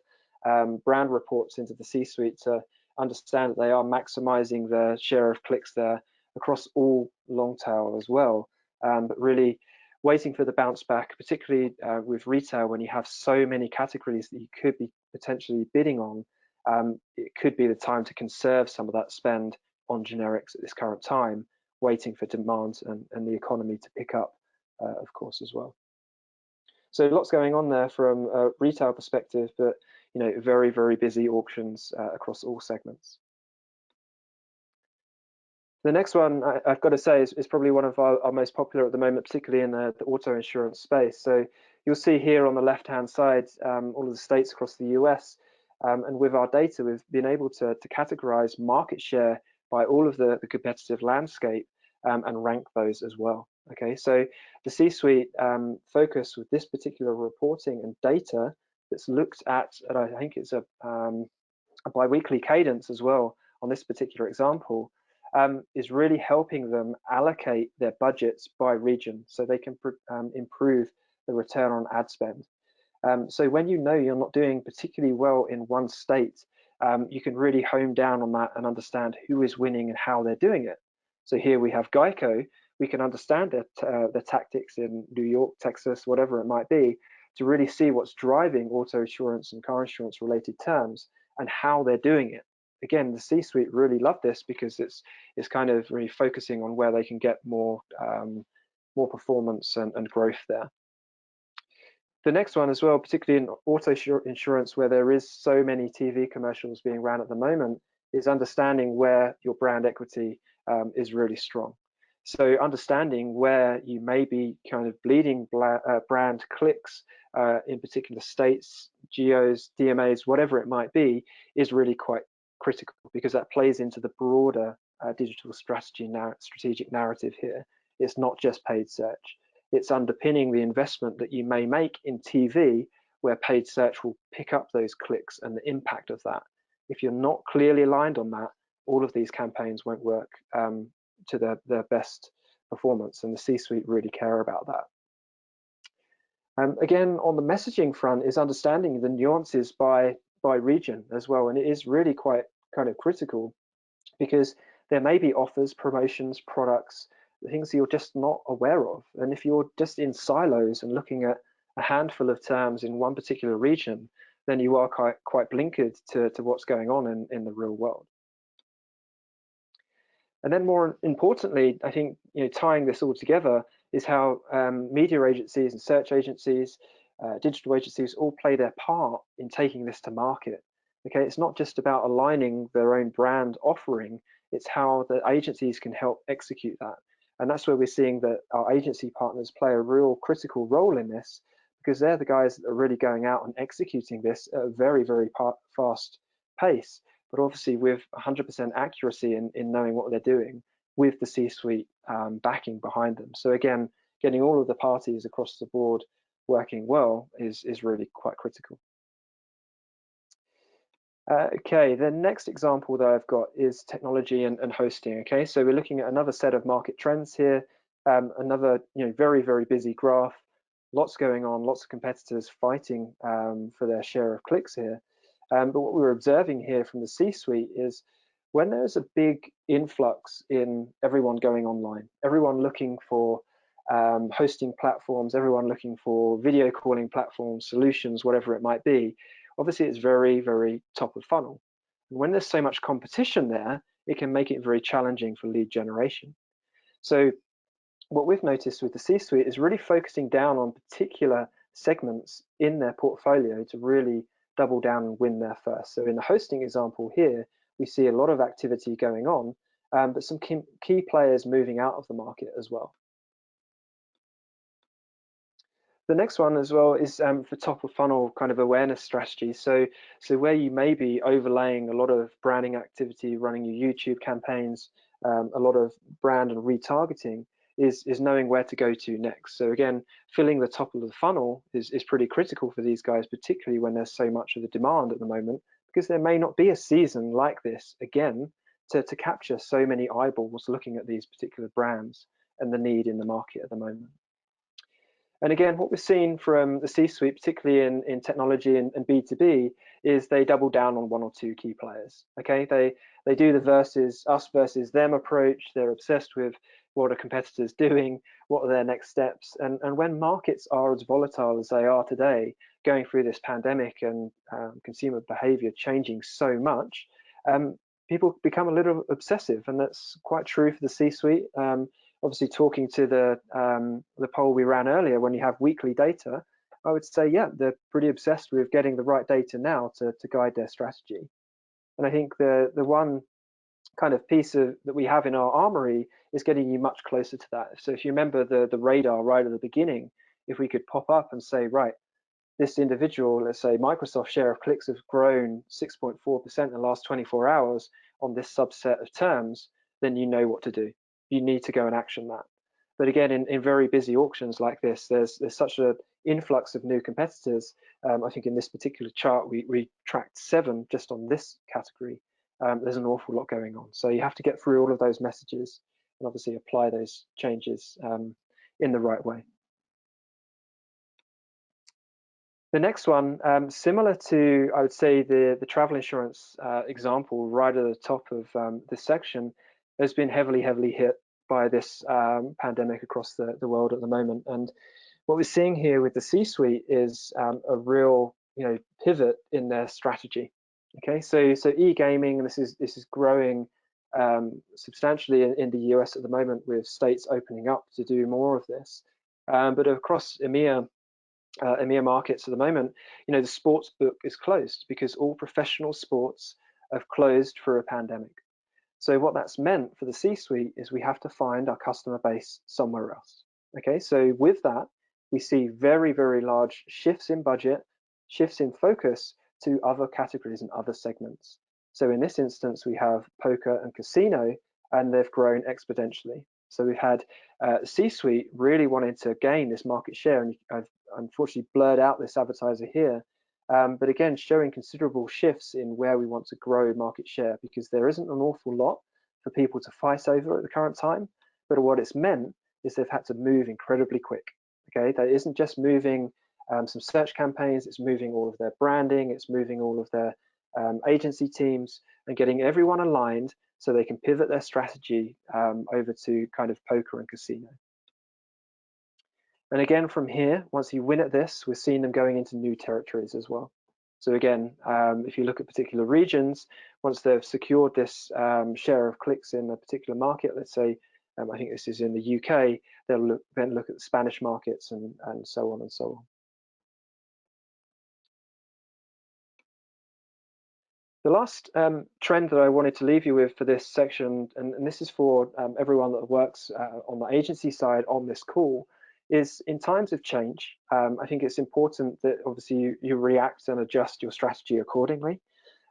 brand reports into the C-suite to understand that they are maximizing the share of clicks there across all long tail as well, but really waiting for the bounce back, particularly with retail, when you have so many categories that you could be potentially bidding on. It could be the time to conserve some of that spend on generics at this current time, waiting for demand and the economy to pick up, of course, as well. So lots going on there from a retail perspective, but very, very busy auctions across all segments. The next one I've got to say is probably one of our most popular at the moment, particularly in the auto insurance space. So you'll see here on the left-hand side all of the states across the US, and with our data, we've been able to categorize market share by all of the competitive landscape and rank those as well. Okay, so the C-suite focus with this particular reporting and data that's looked at I think it's a bi-weekly cadence as well on this particular example, is really helping them allocate their budgets by region so they can improve the return on ad spend. So when you're not doing particularly well in one state, you can really hone down on that and understand who is winning and how they're doing it. So here we have Geico. We can understand the tactics in New York, Texas, whatever it might be, to really see what's driving auto insurance and car insurance related terms and how they're doing it. Again, the C-suite really love this because it's kind of really focusing on where they can get more performance and growth there. The next one as well, particularly in auto insurance, where there is so many TV commercials being ran at the moment, is understanding where your brand equity is really strong. So understanding where you may be kind of bleeding brand clicks in particular states, geos, DMAs, whatever it might be, is really quite critical because that plays into the broader digital strategic narrative here. It's not just paid search. It's underpinning the investment that you may make in TV, where paid search will pick up those clicks and the impact of that. If you're not clearly aligned on that, all of these campaigns won't work to their best performance, and the C-suite really care about that. Again, on the messaging front is understanding the nuances by region as well, and it is really quite kind of critical because there may be offers, promotions, products, things that you're just not aware of. And if you're just in silos and looking at a handful of terms in one particular region, then you are quite blinkered to what's going on in the real world. And then more importantly, I think tying this all together is how media agencies and search agencies, digital agencies all play their part in taking this to market. Okay, it's not just about aligning their own brand offering, it's how the agencies can help execute that. And that's where we're seeing that our agency partners play a real critical role in this, because they're the guys that are really going out and executing this at a very, very fast pace, but obviously with 100% accuracy in knowing what they're doing, with the C-suite backing behind them. So again, getting all of the parties across the board working well is really quite critical. Okay, the next example that I've got is technology and hosting. Okay, so we're looking at another set of market trends here. Another, very, very busy graph. Lots going on, lots of competitors fighting for their share of clicks here. But what we're observing here from the C-suite is when there's a big influx in everyone going online, everyone looking for hosting platforms, everyone looking for video calling platforms, solutions, whatever it might be, obviously it's very, very top of funnel. And when there's so much competition there, it can make it very challenging for lead generation. So what we've noticed with the C-suite is really focusing down on particular segments in their portfolio to really double down and win there first. So in the hosting example here, we see a lot of activity going on, but some key players moving out of the market as well. The next one as well is for top of funnel kind of awareness strategy. So where you may be overlaying a lot of branding activity, running your YouTube campaigns, a lot of brand and retargeting, is knowing where to go to next. So again, filling the top of the funnel is pretty critical for these guys, particularly when there's so much of the demand at the moment, because there may not be a season like this again to capture so many eyeballs looking at these particular brands and the need in the market at the moment. And again, what we're seeing from the C-suite, particularly in technology and B2B, is they double down on one or two key players. Okay, they do the us versus them approach. They're obsessed with what are competitors doing, what are their next steps. And when markets are as volatile as they are today, going through this pandemic and consumer behavior changing so much, people become a little obsessive, and that's quite true for the C-suite. Obviously, talking to the poll we ran earlier, when you have weekly data, I would say, yeah, they're pretty obsessed with getting the right data now to guide their strategy. And I think the one kind of piece that we have in our armory is getting you much closer to that. So if you remember the radar right at the beginning, if we could pop up and say, right, this individual, let's say Microsoft share of clicks have grown 6.4% in the last 24 hours on this subset of terms, then you know what to do. You need to go and action that. But again, in very busy auctions like this, there's such an influx of new competitors. I think in this particular chart, we tracked 7 just on this category. There's an awful lot going on. So you have to get through all of those messages and obviously apply those changes in the right way. The next one, similar to, I would say, the travel insurance example right at the top of this section, has been heavily hit by this pandemic across the world at the moment. And what we're seeing here with the C-suite is a real pivot in their strategy. Okay, so e-gaming, and this is growing substantially in the US at the moment, with states opening up to do more of this. But across EMEA markets at the moment, the sports book is closed because all professional sports have closed for a pandemic. So what that's meant for the C-suite is we have to find our customer base somewhere else. Okay, so with that, we see very, very large shifts in budget, shifts in focus to other categories and other segments. So in this instance, we have poker and casino, and they've grown exponentially. So we've had C-suite really wanting to gain this market share, and I've unfortunately blurred out this advertiser here, but again, showing considerable shifts in where we want to grow market share, because there isn't an awful lot for people to fight over at the current time. But what it's meant is they've had to move incredibly quick. Okay, that isn't just moving some search campaigns, it's moving all of their branding, it's moving all of their agency teams, and getting everyone aligned so they can pivot their strategy over to kind of poker and casino. And again, from here, once you win at this, we're seeing them going into new territories as well. So again, if you look at particular regions, once they've secured this share of clicks in a particular market, let's say I think this is in the UK, they'll then look at the Spanish markets and so on and so on. The last trend that I wanted to leave you with for this section, and this is for everyone that works on the agency side on this call, is in times of change, I think it's important that obviously you react and adjust your strategy accordingly.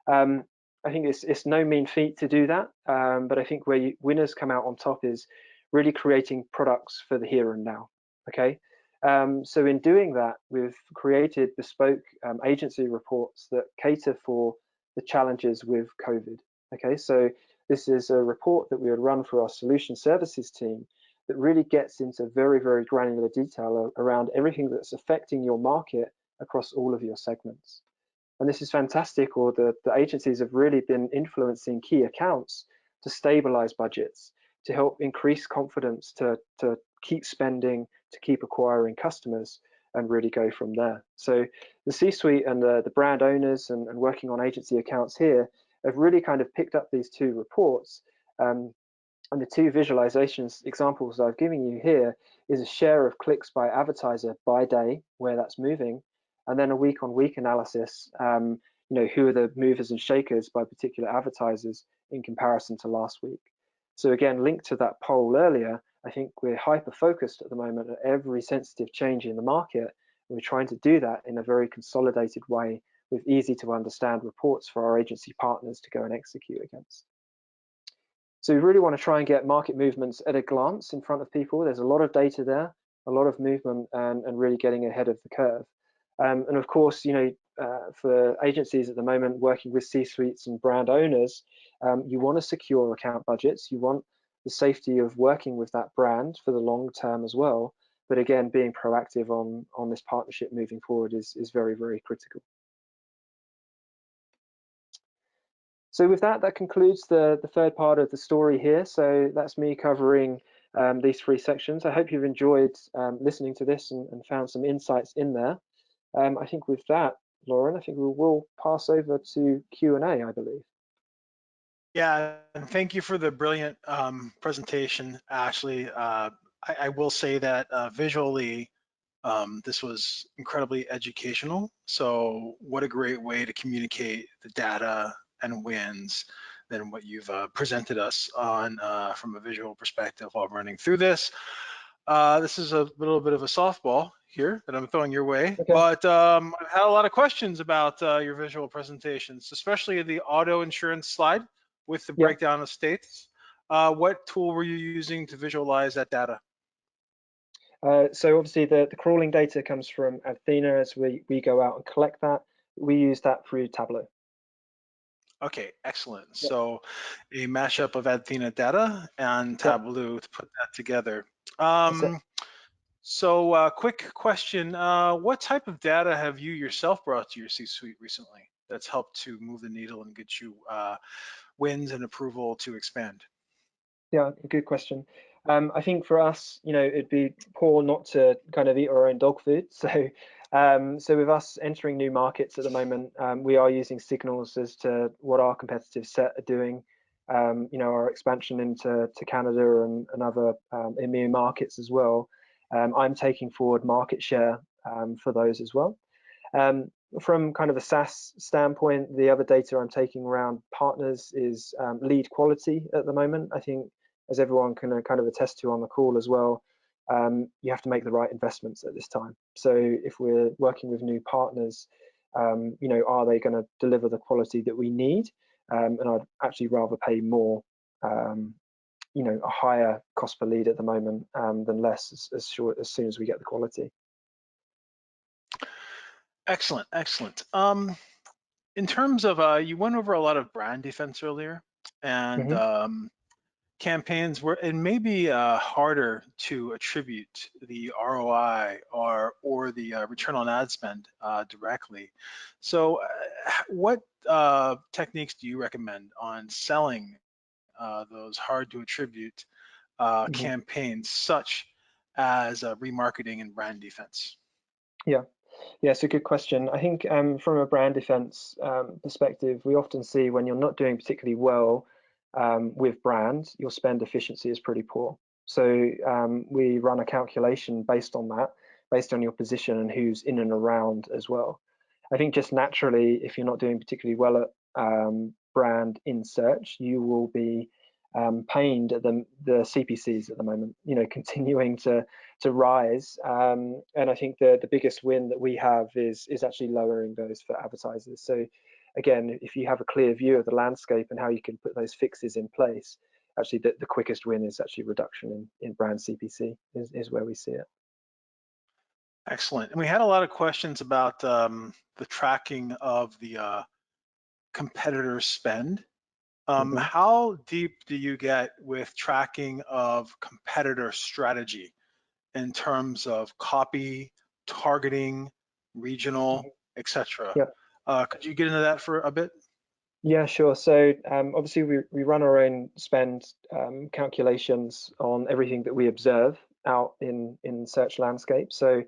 I think it's no mean feat to do that, but I think where winners come out on top is really creating products for the here and now. Okay, so in doing that, we've created bespoke agency reports that cater for the challenges with COVID. Okay, so this is a report that we would run for our solution services team that really gets into very, very granular detail around everything that's affecting your market across all of your segments. And this is fantastic, or the agencies have really been influencing key accounts to stabilize budgets, to help increase confidence, to keep spending, to keep acquiring customers, and really go from there. So the C-suite and the brand owners and working on agency accounts here have really kind of picked up these two reports. And the two visualizations examples I've given you here is a share of clicks by advertiser by day, where that's moving, and then a week-on-week analysis, who are the movers and shakers by particular advertisers in comparison to last week. So again, linked to that poll earlier, I think we're hyper-focused at the moment at every sensitive change in the market, and we're trying to do that in a very consolidated way with easy-to-understand reports for our agency partners to go and execute against. So we really want to try and get market movements at a glance in front of people. There's a lot of data there, a lot of movement, and really getting ahead of the curve. And of course, for agencies at the moment working with C-suites and brand owners, you want to secure account budgets. You want the safety of working with that brand for the long term as well. But again, being proactive on this partnership moving forward is very, very critical. So with that, that concludes the third part of the story here. So that's me covering these three sections. I hope you've enjoyed listening to this and found some insights in there. I think with that, Lauren, I think we will pass over to Q&A, I believe. Yeah, and thank you for the brilliant presentation, Ashley. I will say that visually, this was incredibly educational. So what a great way to communicate the data and wins than what you've presented us on from a visual perspective while running through this. This is a little bit of a softball here that I'm throwing your way, Okay. but I've had a lot of questions about your visual presentations, especially the auto insurance slide with the breakdown of states. What tool were you using to visualize that data? So obviously the crawling data comes from Athena as we go out and collect that. We use that through Tableau. Okay, excellent. So a mashup of Athena data and Tableau to put that together. So quick question, what type of data have you yourself brought to your C-suite recently that's helped to move the needle and get you wins and approval to expand? Yeah, good question. I think for us, it'd be poor not to kind of eat our own dog food. So with us entering new markets at the moment, we are using signals as to what our competitive set are doing. Our expansion into Canada and other EMEA markets as well. I'm taking forward market share for those as well. From kind of a SaaS standpoint, the other data I'm taking around partners is lead quality at the moment. I think, as everyone can kind of attest to on the call as well, you have to make the right investments at this time. So if we're working with new partners, are they going to deliver the quality that we need? And I'd actually rather pay more, a higher cost per lead at the moment than less as soon as we get the quality. Excellent, excellent. In terms of, you went over a lot of brand defense earlier, and campaigns were, it may be harder to attribute the ROI or the return on ad spend directly. So what techniques do you recommend on selling those hard to attribute campaigns such as remarketing and brand defense? Yeah, it's a good question. I think from a brand defense perspective, we often see when you're not doing particularly well with brand, your spend efficiency is pretty poor. So we run a calculation based on that, based on your position and who's in and around as well. I think just naturally, if you're not doing particularly well at brand in search, you will be pained at the CPCs at the moment, you know, continuing to rise. And I think the biggest win that we have is actually lowering those for advertisers. So again, if you have a clear view of the landscape and how you can put those fixes in place, actually the quickest win is actually reduction in brand CPC is where we see it. Excellent. And we had a lot of questions about the tracking of the competitor spend. Mm-hmm. How deep do you get with tracking of competitor strategy in terms of copy, targeting, regional, etc.? Yeah. Could you get into that for a bit? Yeah, sure. So obviously we run our own spend calculations on everything that we observe out in search landscape. So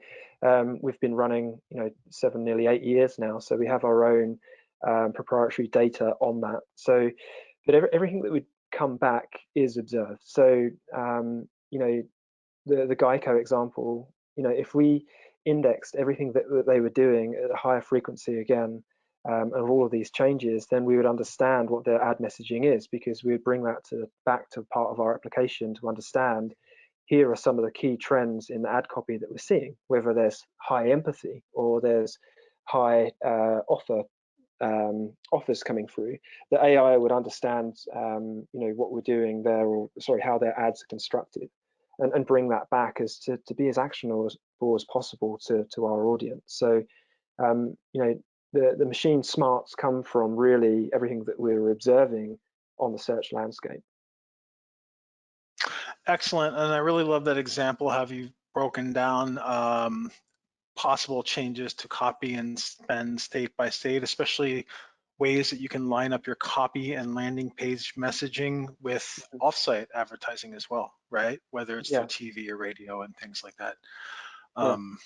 we've been running, you know, 7, nearly 8 years now. So we have our own proprietary data on that. So, but everything that would come back is observed. So you know, the Geico example, you know, if we indexed everything that they were doing at a higher frequency again, of all of these changes, then we would understand what their ad messaging is, because we would bring that back to part of our application to understand here are some of the key trends in the ad copy that we're seeing, whether there's high empathy or there's high offers coming through. The AI would understand, you know, what we're doing there, or sorry, how their ads are constructed, and bring that back as to be as actionable as possible to our audience. So, you know, the machine smarts come from really everything that we're observing on the search landscape. Excellent. And I really love that example. Have you broken down possible changes to copy and spend state by state, especially ways that you can line up your copy and landing page messaging with offsite advertising as well, right? Whether it's through Yeah, TV or radio and things like that. yeah, Um,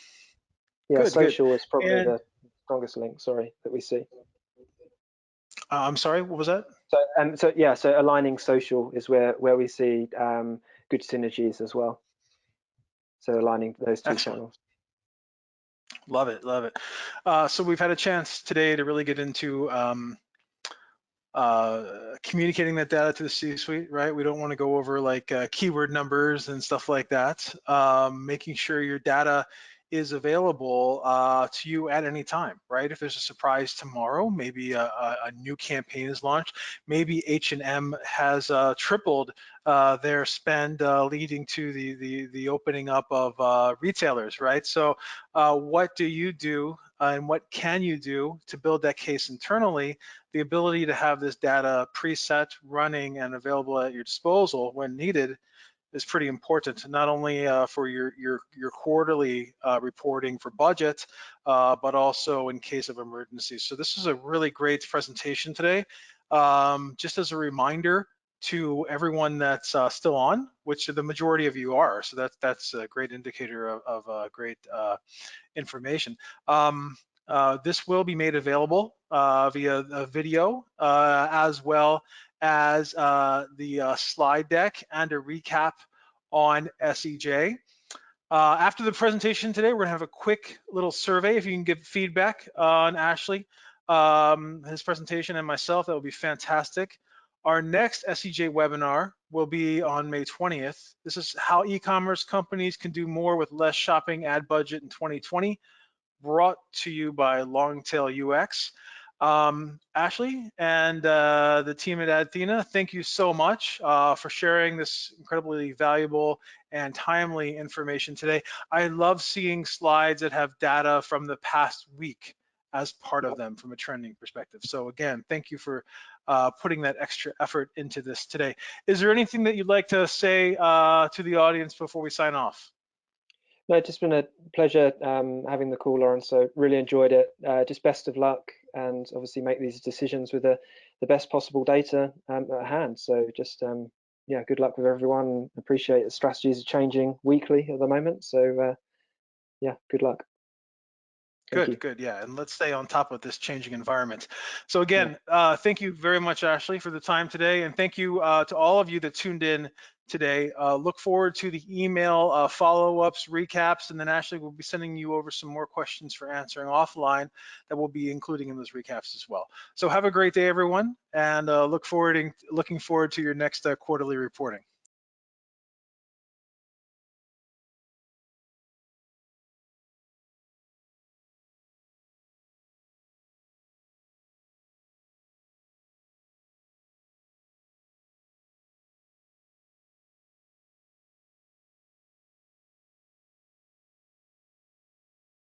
yeah. good, good. Social is probably And the strongest link, sorry, that we see. I'm sorry, what was that? So yeah, so aligning social is where we see good synergies as well. So aligning those two Excellent. channels. Love it, love it. So we've had a chance today to really get into communicating that data to the C-suite, right? We don't want to go over like keyword numbers and stuff like that. Making sure your data is available to you at any time, right? If there's a surprise tomorrow, maybe a new campaign is launched, maybe H&M has tripled their spend, leading to the opening up of retailers, right? So what do you do and what can you do to build that case internally? The ability to have this data preset, running, and available at your disposal when needed is pretty important, not only for your quarterly reporting for budget, but also in case of emergencies. So this is a really great presentation today. Just as a reminder to everyone that's still on, which the majority of you are, so that's a great indicator of great information. This will be made available via a video, as well as the slide deck and a recap on SEJ. After the presentation today, we're gonna have a quick little survey. If you can give feedback on Ashley, his presentation, and myself, that would be fantastic. Our next SEJ webinar will be on May 20th. This is how e-commerce companies can do more with less shopping ad budget in 2020, brought to you by Longtail UX. Ashley and the team at Athena, thank you so much for sharing this incredibly valuable and timely information today. I love seeing slides that have data from the past week as part of them from a trending perspective. So again, thank you for putting that extra effort into this today. Is there anything that you'd like to say to the audience before we sign off? No, it's just been a pleasure having the call, Lauren. So really enjoyed it. Just best of luck, and obviously make these decisions with the best possible data at hand. So just yeah, good luck with everyone. Appreciate the strategies are changing weekly at the moment. So yeah, good luck. Thank you. Good, good, yeah, and let's stay on top of this changing environment. So Yeah. again, thank you very much, Ashley, for the time today, and thank you to all of you that tuned in today. Look forward to the email follow-ups, recaps, and then Ashley will be sending you over some more questions for answering offline that we'll be including in those recaps as well. So have a great day, everyone, and looking forward to your next quarterly reporting.